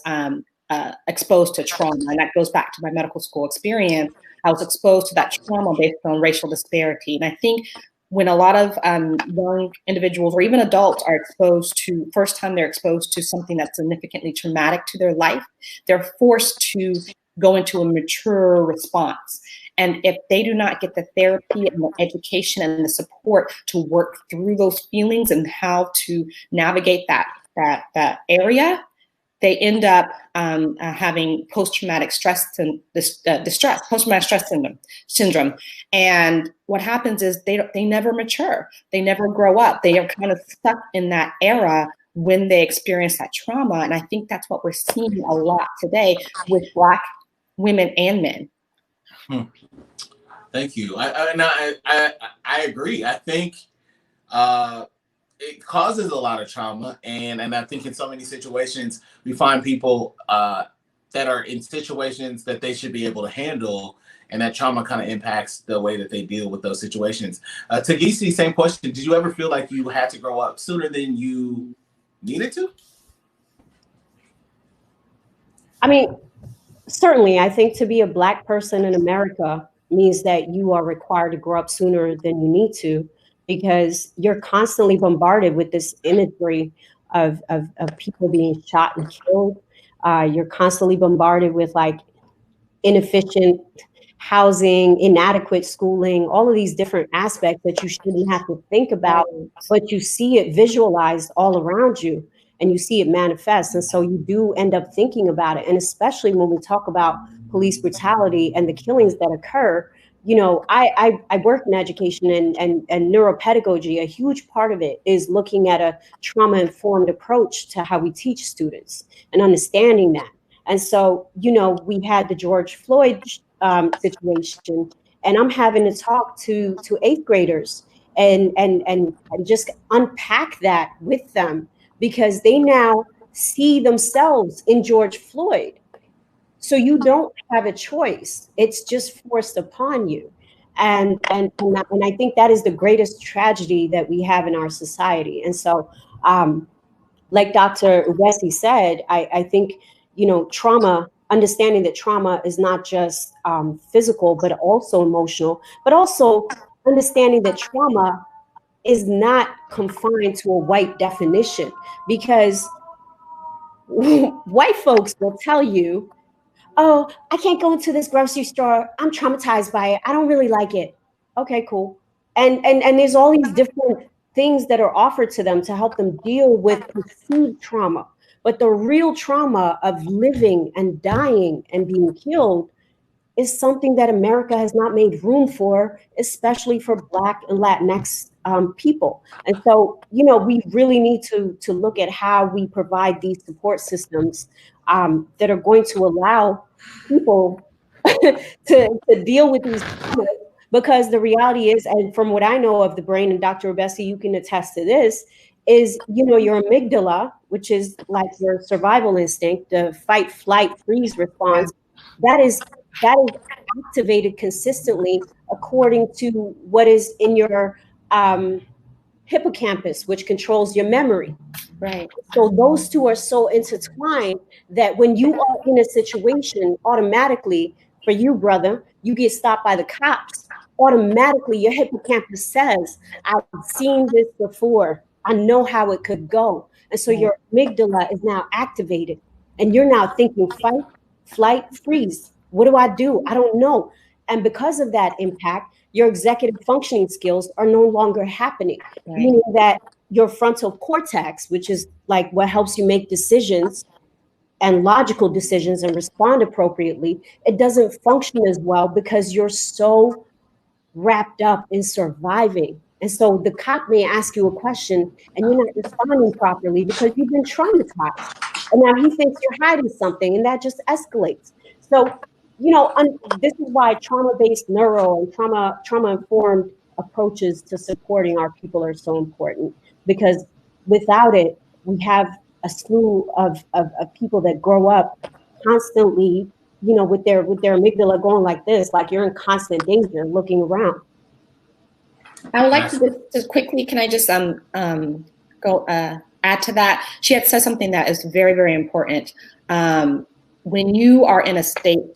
exposed to trauma. And that goes back to my medical school experience. I was exposed to that trauma based on racial disparity. And I think when a lot of young individuals or even adults are first time they're exposed to something that's significantly traumatic to their life, they're forced to go into a mature response. And if they do not get the therapy and the education and the support to work through those feelings and how to navigate that area, they end up having post-traumatic stress syndrome. And what happens is they never mature. They never grow up. They are kind of stuck in that era when they experience that trauma. And I think that's what we're seeing a lot today with Black women and men. Thank you. I agree. I think it causes a lot of trauma, and I think in so many situations we find people that are in situations that they should be able to handle, and that trauma kind of impacts the way that they deal with those situations. Tighisti, same question. Did you ever feel like you had to grow up sooner than you needed to? I mean, certainly, I think to be a Black person in America means that you are required to grow up sooner than you need to, because you're constantly bombarded with this imagery of people being shot and killed. You're constantly bombarded with like inefficient housing, inadequate schooling, all of these different aspects that you shouldn't have to think about, but you see it visualized all around you and you see it manifest. And so you do end up thinking about it. And especially when we talk about police brutality and the killings that occur, you know, I work in education and neuropedagogy. A huge part of it is looking at a trauma-informed approach to how we teach students and understanding that. And so, you know, we had the George Floyd situation, and I'm having to talk to eighth graders and just unpack that with them, because they now see themselves in George Floyd. So you don't have a choice. It's just forced upon you. And I think that is the greatest tragedy that we have in our society. And so, like Dr. Ubesie said, I think, you know, trauma, understanding that trauma is not just physical, but also emotional, but also understanding that trauma is not confined to a white definition, because white folks will tell you, oh, I can't go into this grocery store. I'm traumatized by it. I don't really like it. Okay, cool. And there's all these different things that are offered to them to help them deal with perceived trauma. But the real trauma of living and dying and being killed is something that America has not made room for, especially for Black and Latinx people. And so, you know, we really need to look at how we provide these support systems that are going to allow people to deal with these traumas. Because the reality is, and from what I know of the brain, and Dr. Ubesie, you can attest to this, is, you know, your amygdala, which is like your survival instinct, the fight, flight, freeze response, that is activated consistently according to what is in your hippocampus, which controls your memory. Right. So those two are so intertwined that when you are in a situation, automatically, for you, brother, you get stopped by the cops, automatically your hippocampus says, I've seen this before. I know how it could go. And so your amygdala is now activated, and you're now thinking fight, flight, freeze. What do I do? I don't know. And because of that impact, your executive functioning skills are no longer happening, meaning that your frontal cortex, which is like what helps you make decisions and logical decisions and respond appropriately, it doesn't function as well because you're so wrapped up in surviving. And so the cop may ask you a question and you're not responding properly because you've been traumatized. And now he thinks you're hiding something, and that just escalates. So, you know, this is why trauma-based neuro and trauma-informed approaches to supporting our people are so important, because without it, we have a slew of people that grow up constantly, you know, with their amygdala going like this, like you're in constant danger looking around. I would like to just quickly, can I just go add to that? She had said something that is very, very important. When you are in a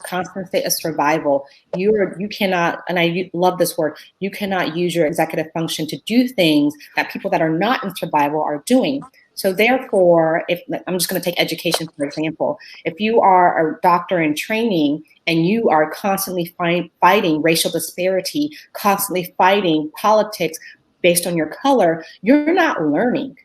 constant state of survival, you cannot, and I love this word, you cannot use your executive function to do things that people that are not in survival are doing. So therefore, if I'm just going to take education, for example, if you are a doctor in training and you are constantly fighting racial disparity, constantly fighting politics based on your color, you're not learning.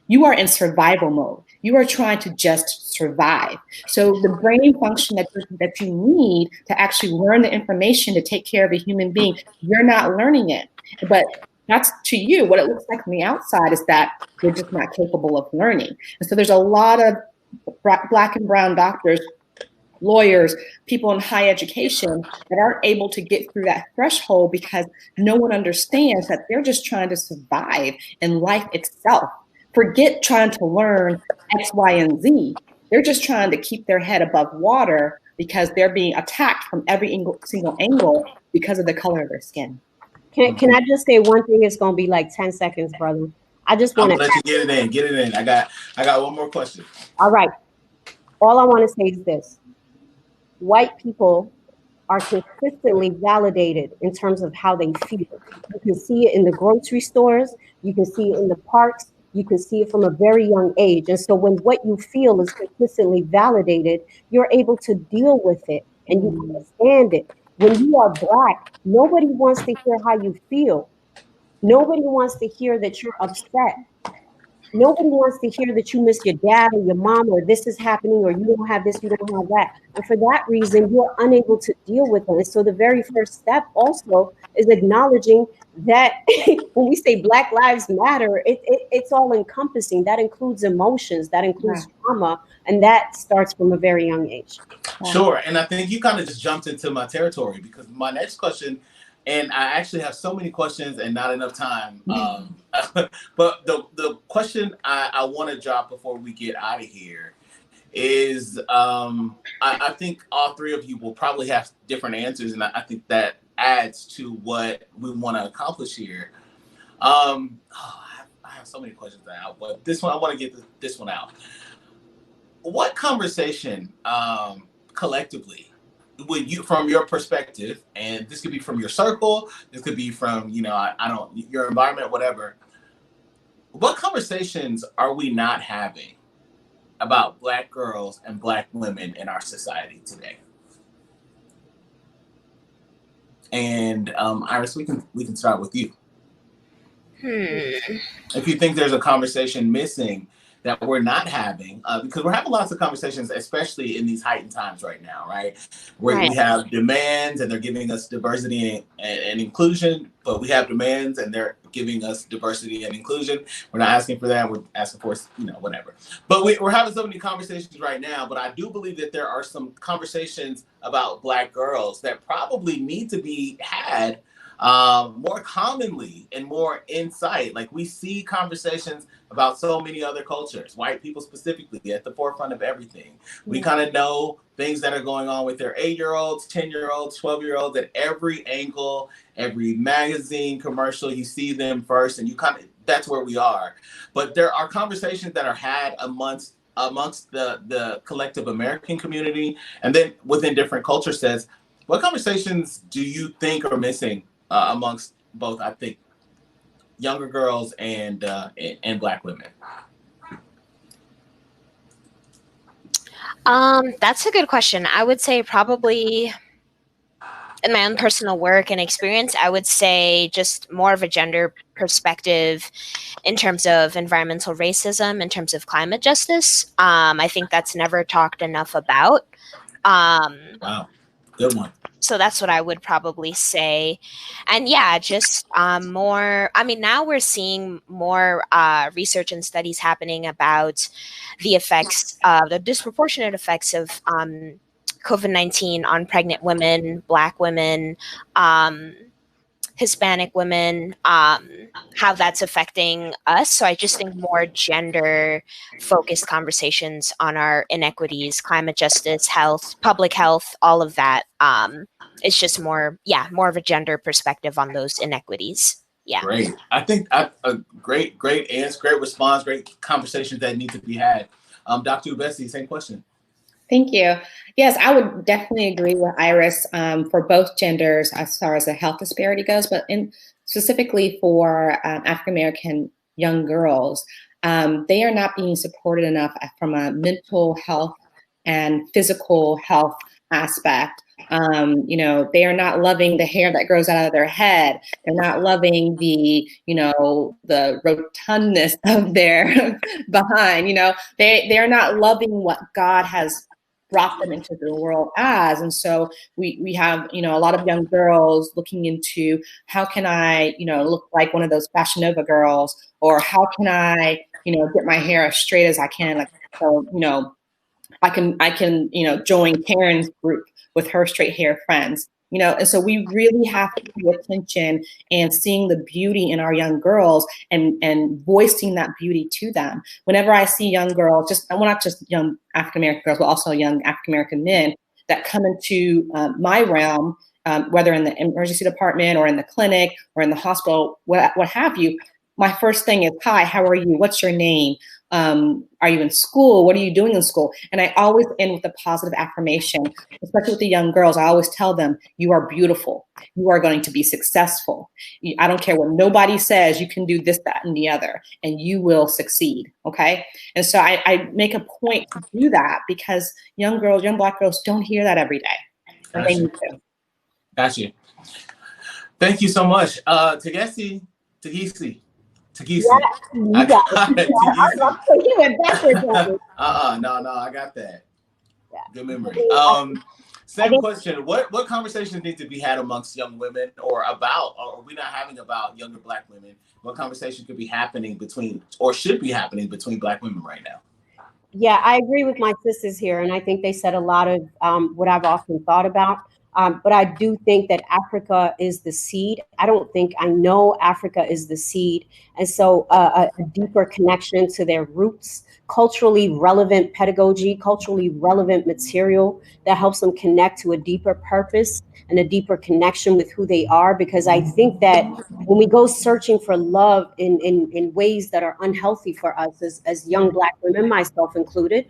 You are in survival mode. You are trying to just survive. So the brain function that you need to actually learn the information to take care of a human being, you're not learning it. But that's to you. What it looks like on the outside is that you're just not capable of learning. And so there's a lot of Black and brown doctors, lawyers, people in high education that aren't able to get through that threshold because no one understands that they're just trying to survive in life itself. Forget trying to learn X, Y, and Z. They're just trying to keep their head above water because they're being attacked from every single angle because of the color of their skin. Can I just say one thing? It's gonna be like 10 seconds, brother. I just want to let you get it in. I got one more question. All right. All I want to say is this: white people are consistently validated in terms of how they feel. You can see it in the grocery stores. You can see it in the parks. You can see it from a very young age. And so when what you feel is consistently validated, you're able to deal with it and you understand it. When you are Black, nobody wants to hear how you feel. Nobody wants to hear that you're upset. Nobody wants to hear that you miss your dad or your mom, or this is happening, or you don't have this, you don't have that. And for that reason, you're unable to deal with it. And so the very first step also is acknowledging that when we say Black Lives Matter, it's all encompassing. That includes emotions, that includes trauma, and that starts from a very young age. Sure. And I think you kind of just jumped into my territory, because my next question, and I actually have so many questions and not enough time. But the question I want to drop before we get out of here is, I think all three of you will probably have different answers, and I think that adds to what we want to accomplish here. I have so many questions now, but this one, I want to get this one out. What conversation collectively would you, from your perspective, and this could be from your circle, this could be from, your environment, whatever, what conversations are we not having about Black girls and Black women in our society today? And Iris, we can start with you. If you think there's a conversation missing that we're not having, because we're having lots of conversations, especially in these heightened times right now, right? Where we have demands and they're giving us diversity and inclusion, but we have demands and they're giving us diversity and inclusion. We're not asking for that. We're asking for, whatever. But we're having so many conversations right now, but I do believe that there are some conversations about Black girls that probably need to be had more commonly and more insight. Like, we see conversations about so many other cultures, white people specifically, at the forefront of everything. We kind of know things that are going on with their 8-year-olds, 10-year-olds, 12-year-olds at every angle, every magazine commercial, you see them first, and that's where we are. But there are conversations that are had amongst the collective American community, and then within different culture sets. What conversations do you think are missing amongst both, I think, younger girls and Black women? That's a good question. I would say probably, in my own personal work and experience, I would say just more of a gender perspective in terms of environmental racism, in terms of climate justice. I think that's never talked enough about. Wow, good one. So that's what I would probably say. And just more, now we're seeing more research and studies happening about the effects, the disproportionate effects of COVID-19 on pregnant women, Black women, Hispanic women, how that's affecting us. So I just think more gender-focused conversations on our inequities, climate justice, health, public health, all of that. It's just more of a gender perspective on those inequities. Yeah. Great. I think a great answer, great response, great conversations that need to be had. Dr. Ubesie, same question. Thank you. Yes, I would definitely agree with Iris for both genders as far as the health disparity goes, but specifically for African-American young girls, they are not being supported enough from a mental health and physical health aspect. They are not loving the hair that grows out of their head. They're not loving the rotundness of their behind. They're not loving what God has brought them into the world as. And so we have, a lot of young girls looking into, how can I, look like one of those Fashion Nova girls, or how can I, get my hair as straight as I can. Like, so, I can, join Karen's group with her straight hair friends. You know, and so we really have to pay attention and seeing the beauty in our young girls and voicing that beauty to them. Whenever I see young girls, well, not just young African American girls, but also young African American men that come into my realm, whether in the emergency department or in the clinic or in the hospital, what have you, my first thing is, hi, how are you? What's your name? Are you in school? What are you doing in school? And I always end with a positive affirmation, especially with the young girls. I always tell them, you are beautiful. You are going to be successful. I don't care what nobody says. You can do this, that, and the other, and you will succeed. Okay. And so I make a point to do that because young girls, young Black girls don't hear that every day. And they need to. Got you. Thank you so much. Tighisti. Yeah, you got it. You went backwards. No, I got that. Yeah. Good memory. Same question. What conversations need to be had amongst young women or are we not having about younger Black women? What conversation could be happening between or should be happening between Black women right now? Yeah, I agree with my sisters here. And I think they said a lot of what I've often thought about. But I do think that Africa is the seed. I know Africa is the seed. And so a deeper connection to their roots, culturally relevant pedagogy, culturally relevant material that helps them connect to a deeper purpose and a deeper connection with who they are. Because I think that when we go searching for love in ways that are unhealthy for us as young Black women, myself included,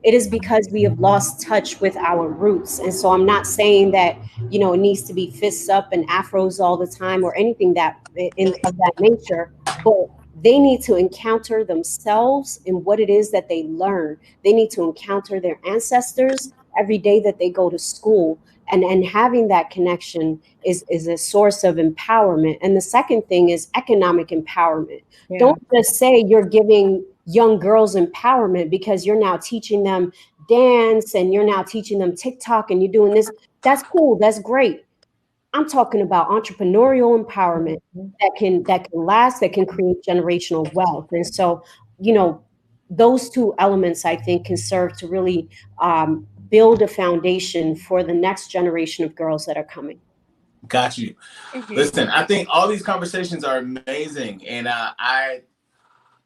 it is because we have lost touch with our roots. And so I'm not saying that, it needs to be fists up and afros all the time or anything of that nature, but they need to encounter themselves in what it is that they learn. They need to encounter their ancestors every day that they go to school. And having that connection is a source of empowerment. And the second thing is economic empowerment. Yeah. Don't just say you're giving young girls empowerment because you're now teaching them dance and you're now teaching them TikTok and you're doing this. That's cool. That's great. I'm talking about entrepreneurial empowerment that can last, that can create generational wealth. And so, those two elements, I think, can serve to really build a foundation for the next generation of girls that are coming. Got you. Mm-hmm. Listen, I think all these conversations are amazing. And I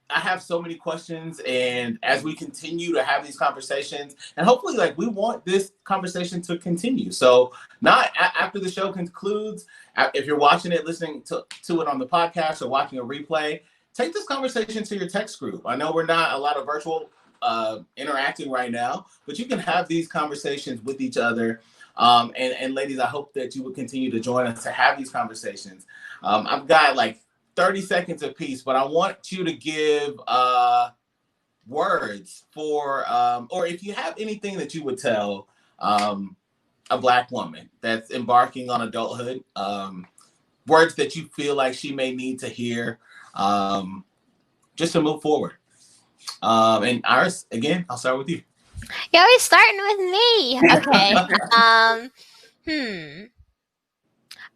have so many questions, and as we continue to have these conversations, and hopefully, we want this conversation to continue. So, not after the show concludes, if you're watching it, listening to it on the podcast, or watching a replay, take this conversation to your text group. I know we're not a lot of virtual interacting right now, but you can have these conversations with each other. And ladies, I hope that you will continue to join us to have these conversations. I've got 30 seconds apiece, but I want you to give words for, or if you have anything that you would tell a Black woman that's embarking on adulthood, words that you feel like she may need to hear just to move forward. And Iris, again, I'll start with you. You're always starting with me. Okay.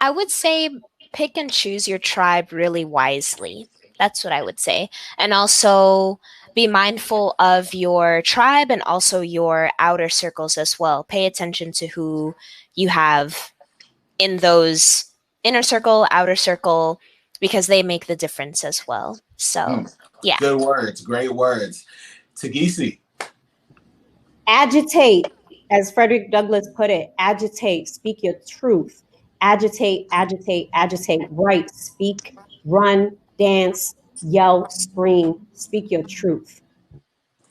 I would say pick and choose your tribe really wisely. That's what I would say. And also be mindful of your tribe and also your outer circles as well. Pay attention to who you have in those inner circle, outer circle, because they make the difference as well. So, yeah. Good words. Great words. Tighisti. Agitate, as Frederick Douglass put it, agitate, speak your truth. Agitate, agitate, agitate, write, speak, run, dance, yell, scream, speak your truth.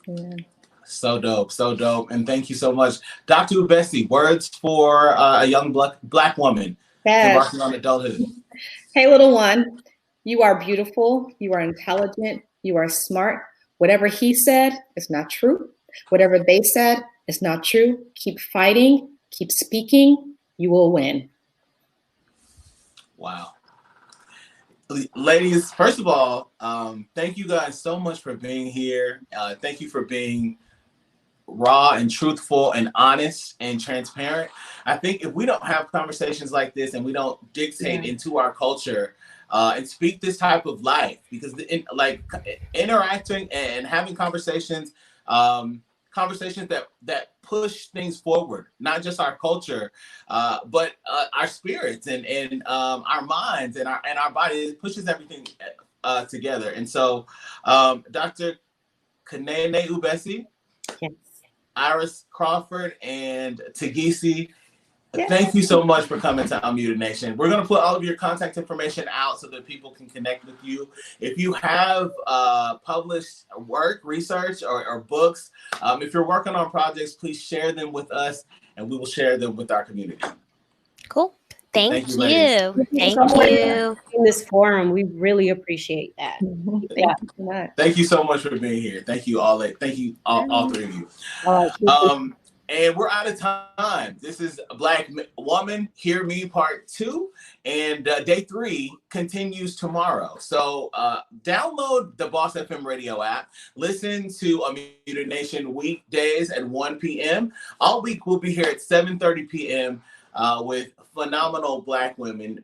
Yeah. So dope, so dope. And thank you so much. Dr. Ubesie, words for a young Black woman embarking on adulthood. Hey, little one, you are beautiful, you are intelligent, you are smart. Whatever he said is not true. Whatever they said is not true. Keep fighting, keep speaking, you will win. Wow. Ladies, first of all, thank you guys so much for being here. Thank you for being raw and truthful and honest and transparent. I think if we don't have conversations like this and we don't dictate into our culture and speak this type of life, because interacting and having conversations conversations that push things forward, not just our culture, but our spirits and our minds and our bodies. It pushes everything together. And so, Dr. Kanene Ubesie, Yes. Iris Crawford, and Tighisti, Yes. thank you so much for coming to Unmuted Nation. We're going to put all of your contact information out so that people can connect with you. If you have published work, research, or books, if you're working on projects, please share them with us, and we will share them with our community. Cool. Thank you, you. ladies. Thank you. In this forum, we really appreciate that. Thank you so much. Thank you so much for being here. Thank you all. Thank you all three of you. All right. And we're out of time. This is Black Woman Hear Me Part 2, and Day 3 continues tomorrow. So download the BossFM Radio app. Listen to Unmuted Nation weekdays at 1 p.m. All week we'll be here at 7:30 p.m. With phenomenal Black women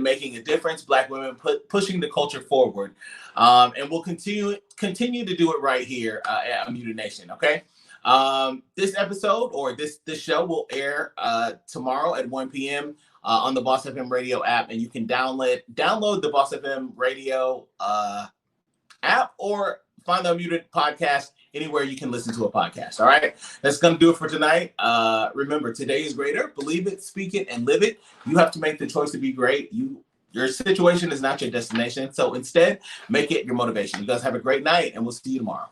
making a difference, Black women pushing the culture forward. And we'll continue to do it right here at Unmuted Nation, okay? This episode or this show will air tomorrow at 1 p.m. On the BossFM Radio app, and you can download the BossFM Radio app or find the Unmuted podcast anywhere you can listen to a podcast. All right, that's gonna do it for tonight. Remember, today is greater. Believe it, speak it, and live it. You have to make the choice to be great. Your situation is not your destination, so instead, make it your motivation. You guys have a great night, and we'll see you tomorrow.